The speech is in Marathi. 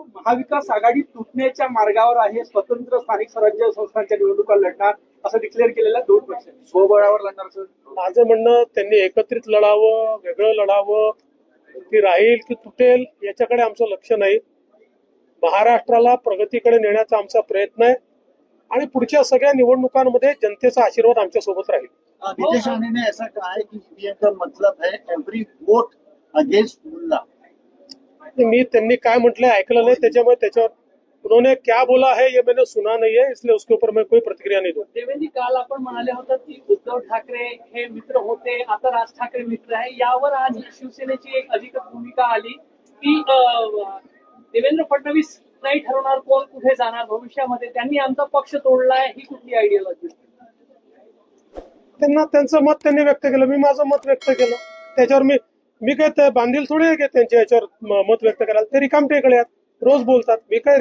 महाविकास आघाडी तुटण्याच्या मार्गावर आहे, स्वतंत्र स्थानिक स्वराज्य संस्थांच्या निवडणुका लढणार असं डिक्लेअर केलेल्या 2 पक्ष स्वबळावर लढणार असं माझं म्हणणं, त्यांनी एकत्रित लढावं, वेगळं लढावं, ती राहील की तुटेल याच्याकडे आमचं लक्ष नाही. महाराष्ट्राला प्रगतीकडे नेण्याचा आमचा प्रयत्न आहे आणि पुढच्या सगळ्या निवडणुकांमध्ये जनतेचा आशीर्वाद आमच्या सोबत राहील. नीतीश राणे ने ऐसा कहा है कि ईवीएम का मतलब है एवरी वोट अगेंस्ट मुल्ला. मी त्यांनी काय म्हटलंय ऐकलं नाही, त्याच्यामुळे त्याच्यावर उन्होंने क्या बोला है ये मैंने सुना नहीं है, इसलिए उसके ऊपर मैं कोई प्रतिक्रिया नहीं दूं. देवेंद्र, काल आपण म्हणाले होते की उद्धव ठाकरे हे मित्र होते, आता राज ठाकरे मित्र आहे. यावर आज शिवसेनेची एक अधिकृत भूमिका आली की देवेंद्र फडणवीस नाही ठरवणार कोण कुठे जाणार भविष्यामध्ये, त्यांनी आमचा पक्ष तोडलाय, ही कुठली आयडियोलॉजी? त्यांना त्यांचं मत त्यांनी व्यक्त केलं, मी माझं मत व्यक्त केलं. त्याच्यावर मी काय बांधील थोडी आहे की त्यांच्या याच्यावर मत व्यक्त करायला. ते रिकामटेकडे आहेत, रोज बोलतात. मी काय